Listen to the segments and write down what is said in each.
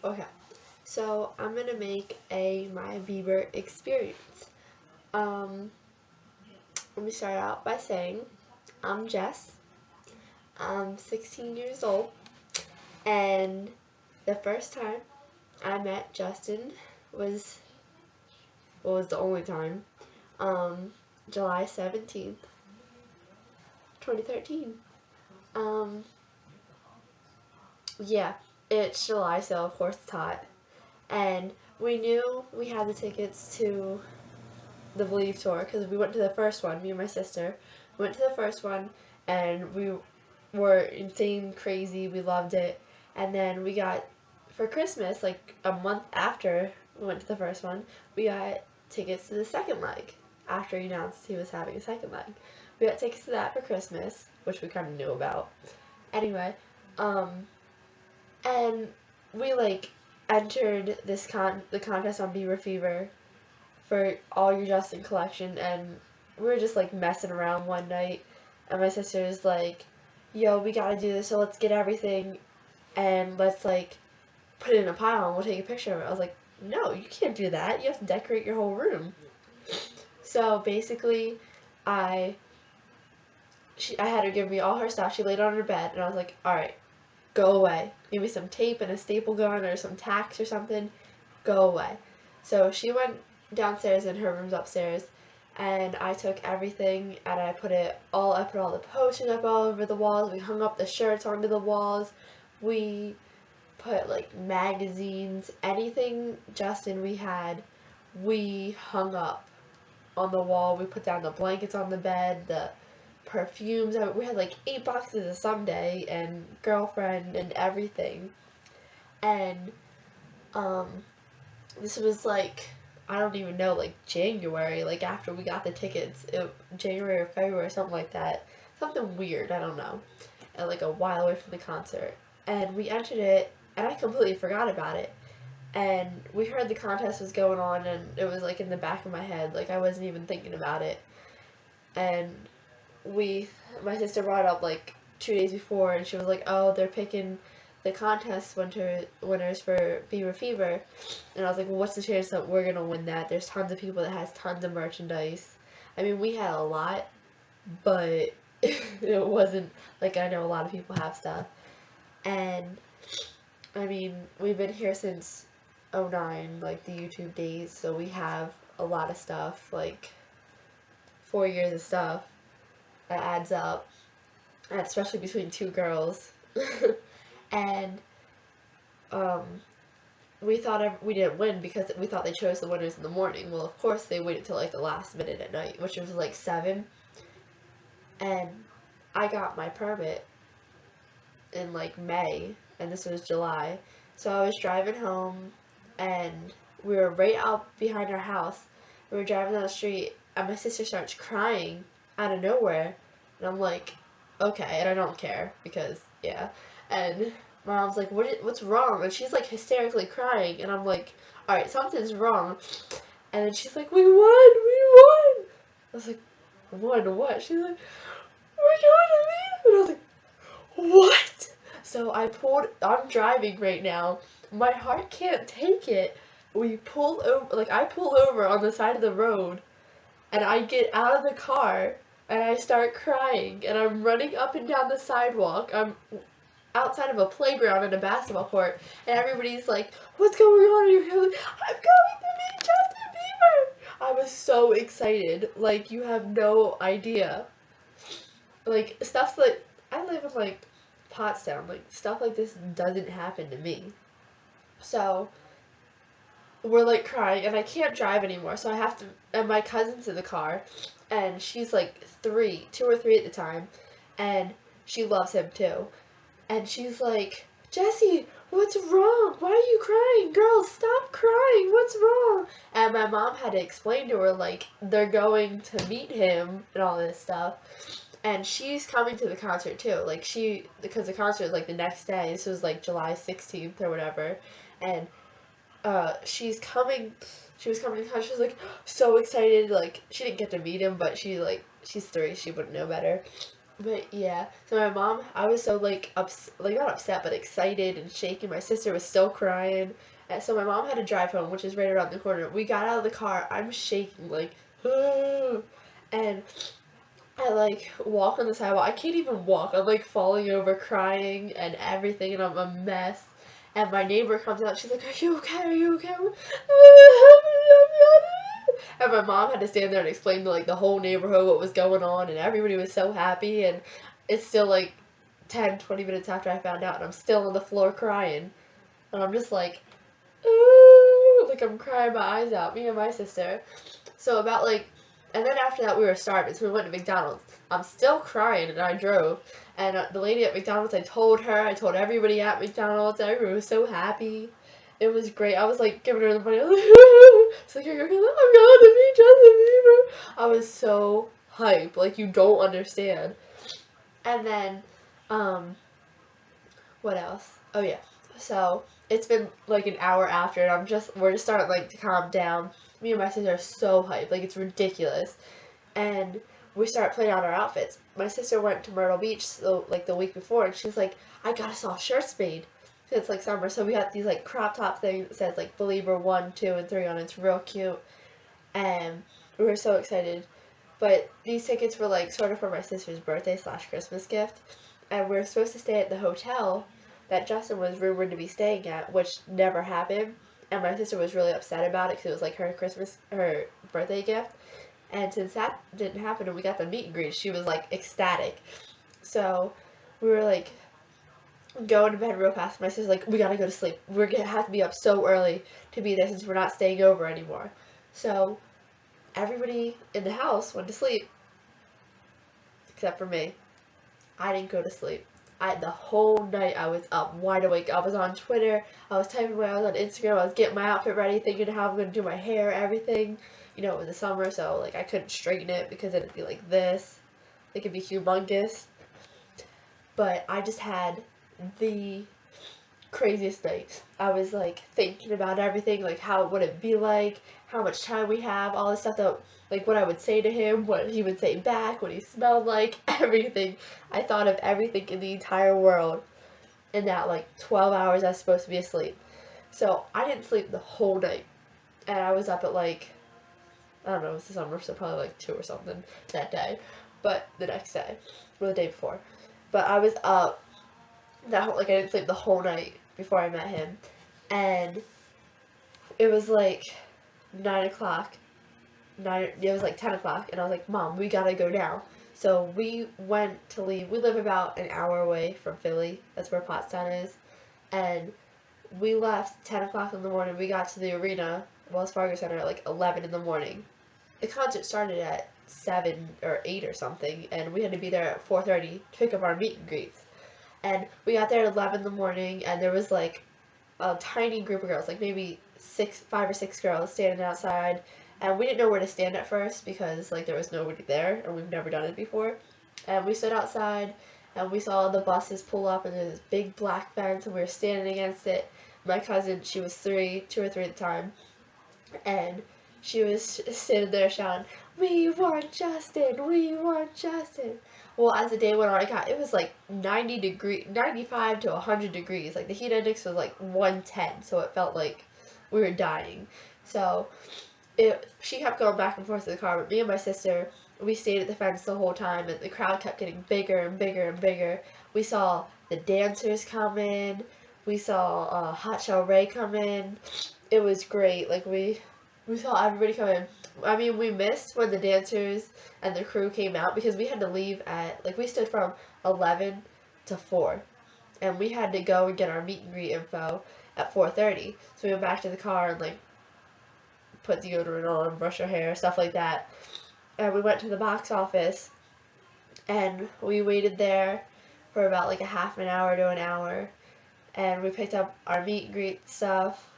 Okay, so I'm gonna make my Bieber experience. Um, Let me start out by saying I'm Jess. I'm 16 years old, and the first time I met Justin was was the only time. Um, July 17th, 2013. Um, yeah, it's July, so of course it's hot, and we knew we had the tickets to the Believe tour because we went to the first one. Me and my sister went to the first one, and we were insane crazy. We loved it, and then we got for Christmas, like a month after we went to the first one, we got tickets to the second leg. After he announced he was having a second leg, we got tickets to that for Christmas, which we kind of knew about. Anyway, um, and we like entered the contest on Beaver Fever for all your Justin collection, and we were just like messing around one night, and my sister was like, "Yo, we gotta do this, so let's get everything and let's like put it in a pile and we'll take a picture of it." I was like, "No, you can't do that. You have to decorate your whole room." So basically, I I had her give me all her stuff. She laid it on her bed, and I was like, "All right, go away. Give me some tape and a staple gun or some tacks or something. Go away." So she went downstairs and her room's upstairs, and I took everything and I put all the posters up all over the walls. We hung up the shirts onto the walls. We put like magazines, anything Justin we had, we hung up on the wall. We put down the blankets on the bed, the perfumes. We had like 8 boxes of Someday and Girlfriend and everything. And um, this was like, I don't even know, like January, like after we got the tickets, January or February, something like that. Something weird, I don't know. And like a while away from the concert. And we entered it, and I completely forgot about it. And we heard the contest was going on, and it was like in the back of my head, like I wasn't even thinking about it. And we my sister brought it up like 2 days before, and she was like, "Oh, they're picking the contest winners for Beaver Fever," and I was like, "Well, what's the chance that we're gonna win that? There's tons of people that has tons of merchandise." I mean, we had a lot, but it wasn't like I know a lot of people have stuff, and I mean, we've been here since '09, like the YouTube days, so we have a lot of stuff, like 4 years of stuff that adds up, and especially between two girls. And um, we thought we didn't win because we thought they chose the winners in the morning. Well, of course they waited till like the last minute at night, which was like 7. And I got my permit in like May, and this was July. So I was driving home, and we were right out behind our house. We were driving down the street, and my sister starts crying out of nowhere, and I'm like, okay, and I don't care because yeah. And my mom's like, what's wrong? And she's like hysterically crying, and I'm like, all right, something's wrong. And then she's like, we won, we won. I was like, won what? She's like, we're going to leave. And I was like, what? So I'm driving right now. My heart can't take it. We pull over, like I pull over on the side of the road, and I get out of the car and I start crying, and I'm running up and down the sidewalk. I'm outside of a playground and a basketball court, and everybody's like, "What's going on?" And you're like, "I'm going to meet Justin Bieber." I was so excited, like you have no idea. Like stuff that I live in like Pottstown, like stuff like this doesn't happen to me. So we're like crying, and I can't drive anymore, so I have to. And my cousin's in the car, and she's like 2 or 3 at the time, and she loves him too. And she's like, "Jessie, what's wrong? Why are you crying? Girl, stop crying. What's wrong?" And my mom had to explain to her, like, they're going to meet him and all this stuff. And she's coming to the concert too. Like, because the concert is like the next day. This was like July 16th or whatever. And she's coming, she was coming to the concert. She was like so excited. Like, she didn't get to meet him, but she's 3. She wouldn't know better. But yeah, so my mom, I was so like like not upset, but excited and shaking. My sister was still crying, and so my mom had to drive home, which is right around the corner. We got out of the car. I'm shaking like, and I like walk on the sidewalk. I can't even walk. I'm like falling over, crying and everything, and I'm a mess. And my neighbor comes out. She's like, "Are you okay? Are you okay?" And my mom had to stand there and explain to like the whole neighborhood what was going on, and everybody was so happy. And it's still like 10, 20 minutes after I found out, and I'm still on the floor crying. And I'm just like, ooh, like I'm crying my eyes out, me and my sister. So about like, and then after that we were starving, so we went to McDonald's. I'm still crying, and I drove. And the lady at McDonald's, I told her, I told everybody at McDonald's, everybody was so happy. It was great. I was like giving her the money. I was like, it's like, I'm going to be Justin Bieber. I was so hype, like you don't understand. And then, um, what else? Oh yeah. So it's been like an hour after, and we're just starting like to calm down. Me and my sister are so hyped, like it's ridiculous. And we start playing out our outfits. My sister went to Myrtle Beach so like the week before, and she's like, I got us all shirts made. It's like summer, so we got these like crop top things that says like Belieber 1, 2, and 3 on it. It's real cute, and we were so excited. But these tickets were like sort of for my sister's birthday / Christmas gift, and we were supposed to stay at the hotel that Justin was rumored to be staying at, which never happened. And my sister was really upset about it because it was like her birthday gift. And since that didn't happen and we got the meet and greet, she was like ecstatic. So we were like going to bed real fast. My sister's like, we gotta go to sleep. We're gonna have to be up so early to be there since we're not staying over anymore. So everybody in the house went to sleep except for me. I didn't go to sleep. The whole night I was up wide awake. I was on Twitter. I was typing away. I was on Instagram. I was getting my outfit ready, thinking how I'm gonna do my hair, everything. You know, it was the summer, so like I couldn't straighten it because it'd be like this. It could be humongous. But I just had the craziest night. I was like thinking about everything, like how would it be like, how much time we have, all this stuff that like what I would say to him, what he would say back, what he smelled like, everything. I thought of everything in the entire world in that like 12 hours I was supposed to be asleep. So I didn't sleep the whole night. And I was up at like, I don't know, it was the summer, so probably like 2 or something that day. But the next day, or the day before. But I was up that whole, like I didn't sleep the whole night before I met him. And it was like 9 o'clock. It was like 10 o'clock, and I was like, Mom, we gotta go now. So we went to leave. We live about an hour away from Philly. That's where Pottstown is. And we left 10 o'clock in the morning. We got to the arena, Wells Fargo Center, at like 11 in the morning. The concert started at 7 or 8 or something, and we had to be there at 4:30 to pick up our meet and greets. And we got there at 11 in the morning, and there was like a tiny group of girls, like maybe 5 or 6 girls standing outside. And we didn't know where to stand at first because like there was nobody there, and we've never done it before. And we stood outside, and we saw the buses pull up, and there's this big black fence, and we were standing against it. My cousin, she was 2 or 3 at the time, and she was sitting there shouting, "We want Justin! We want Justin!" Well, as the day went on, it was like 95 to 100 degrees. Like the heat index was like 110, so it felt like we were dying. So she kept going back and forth to the car, but me and my sister, we stayed at the fence the whole time, and the crowd kept getting bigger and bigger and bigger. We saw the dancers come in. We saw Hot Shell Ray come in. It was great. Like we saw everybody come in. I mean, we missed when the dancers and the crew came out because we had to leave at like we stood from 11 to 4, and we had to go and get our meet and greet info at 4:30. So we went back to the car and like put deodorant on, brush our hair, stuff like that. And we went to the box office, and we waited there for about like a half an hour to an hour, and we picked up our meet and greet stuff,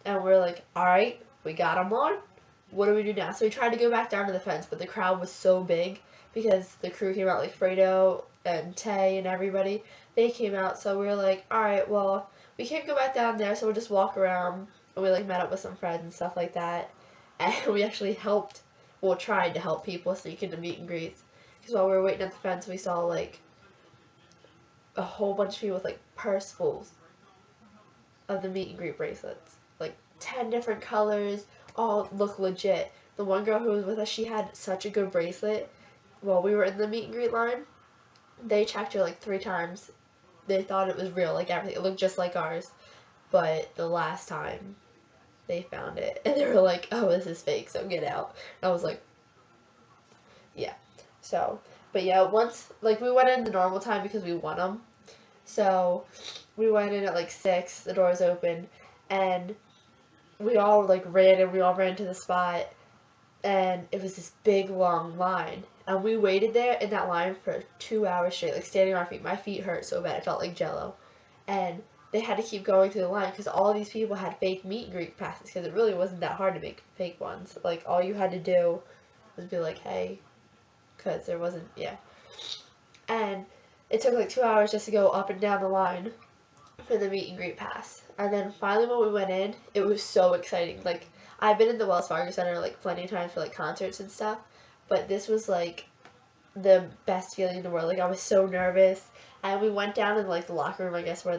and we're like, alright, we got them on, what do we do now? So we tried to go back down to the fence, but the crowd was so big because the crew came out, like Fredo and Tay and everybody, they came out, so we were like, alright, well, we can't go back down there, so we'll just walk around. And we like met up with some friends and stuff like that, and we actually tried to help people sneak into meet and greets, because while we were waiting at the fence, we saw like a whole bunch of people with like purse fulls of the meet and greet bracelets, like 10 different colors, all look legit. The one girl who was with us, she had such a good bracelet. While we were in the meet and greet line, they checked her like 3 times. They thought it was real, like everything. It looked just like ours. But the last time, they found it, and they were like, "Oh, this is fake, so get out." And I was like, "Yeah." So, but yeah, once like we went in the normal time because we won them. So we went in at like 6. The doors opened, and we all like ran, and we all ran to the spot, and it was this big long line, and we waited there in that line for 2 hours straight, like standing on our feet. My feet hurt so bad, it felt like jello, and they had to keep going through the line because all these people had fake meet and greet passes because it really wasn't that hard to make fake ones. Like all you had to do was be like, hey, because there wasn't, yeah. And it took like 2 hours just to go up and down the line for the meet and greet pass. And then finally when we went in, it was so exciting. Like I've been in the Wells Fargo Center like plenty of times for like concerts and stuff, but this was like the best feeling in the world. Like I was so nervous. And we went down in like the locker room, I guess that's where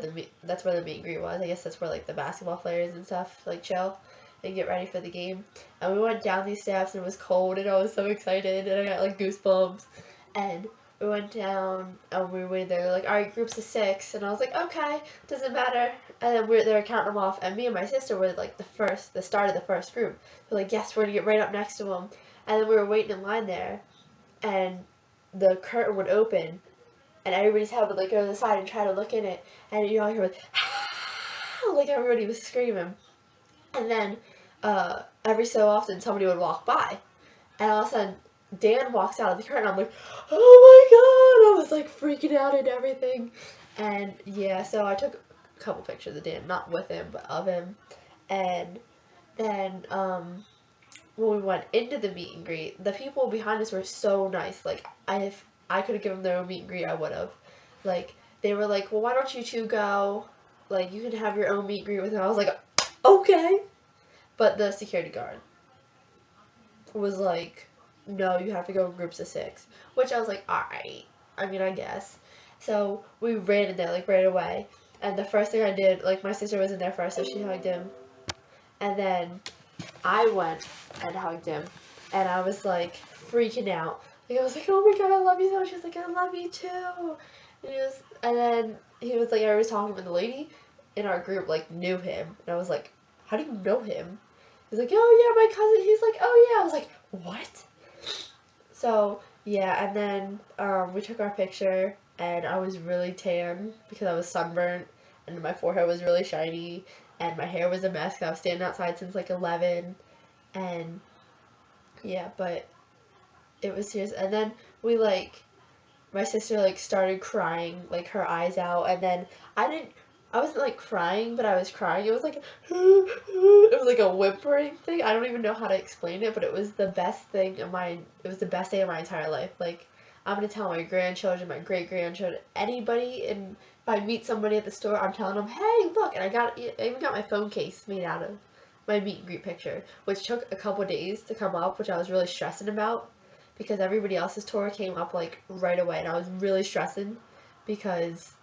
the meet and greet was. I guess that's where like the basketball players and stuff like chill and get ready for the game. And we went down these steps and it was cold and I was so excited and I got like goosebumps. And we went down and we were there like, alright, groups of 6, and I was like, okay, doesn't matter. And then they were counting them off, and me and my sister were like the start of the first group. We're like, yes, we're gonna get right up next to them. And then we were waiting in line there, and the curtain would open, and everybody's head would like go to the side and try to look in it, and you all hear like everybody was screaming. And then every so often somebody would walk by, and all of a sudden Dan walks out of the curtain. I'm like, oh my god! I was like freaking out and everything. And yeah, so I took a couple pictures of Dan, not with him, but of him. And then when we went into the meet and greet, the people behind us were so nice. Like if I could have given them their own meet and greet, I would have. Like they were like, well, why don't you two go? Like you can have your own meet and greet with him. I was like, okay. But the security guard was like, no, you have to go in groups of 6, which I was like, alright, I mean, I guess. So we ran in there like right away, and the first thing I did, like my sister was in there first, so she hugged him, and then I went and hugged him, and I was like freaking out. Like I was like, oh my god, I love you so much. She was like, I love you too. And then he was like, I was talking with the lady in our group like knew him, and I was like, how do you know him? He's like, oh yeah, my cousin. He's like, oh yeah. I was like, what? So yeah, and then we took our picture, and I was really tan because I was sunburnt, and my forehead was really shiny, and my hair was a mess 'cause I was standing outside since like 11, and yeah, but it was serious. And then we like, my sister like started crying, like her eyes out, and then I wasn't like crying, but I was crying. It was like it was like a whimpering thing. I don't even know how to explain it, but it was the best thing of my it was the best day of my entire life. Like I'm gonna tell my grandchildren, my great grandchildren, anybody, and if I meet somebody at the store, I'm telling them, hey, look, and I even got my phone case made out of my meet and greet picture, which took a couple days to come up, which I was really stressing about because everybody else's tour came up like right away, and I was really stressing because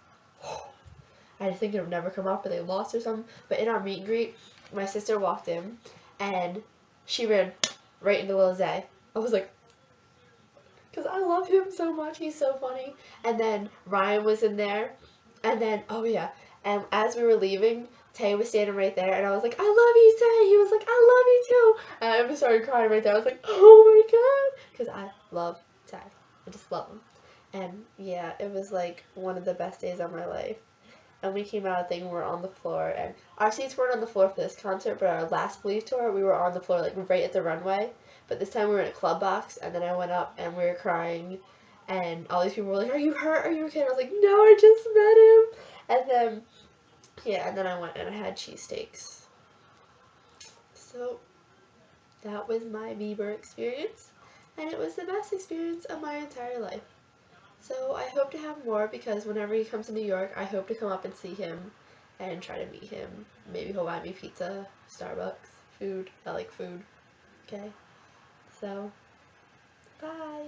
I think it would never come up, or they lost or something. But in our meet and greet, my sister walked in, and she ran right into Lil Zay. I was like, because I love him so much. He's so funny. And then Ryan was in there, and then, oh yeah, and as we were leaving, Tay was standing right there, and I was like, I love you, Tay. He was like, I love you too. And I started crying right there. I was like, oh my god, because I love Tay. I just love him. And yeah, it was like one of the best days of my life. And we came out of the thing, we were on the floor, and our seats weren't on the floor for this concert, but our last Believe tour, we were on the floor, like, right at the runway, but this time we were in a club box, and then I went up, and we were crying, and all these people were like, are you hurt, are you okay, and I was like, no, I just met him, and then, yeah, and then I went and I had cheesesteaks. So, that was my Bieber experience, and it was the best experience of my entire life. So I hope to have more because whenever he comes to New York, I hope to come up and see him and try to meet him. Maybe he'll buy me pizza, Starbucks, food. I like food. Okay. So, bye.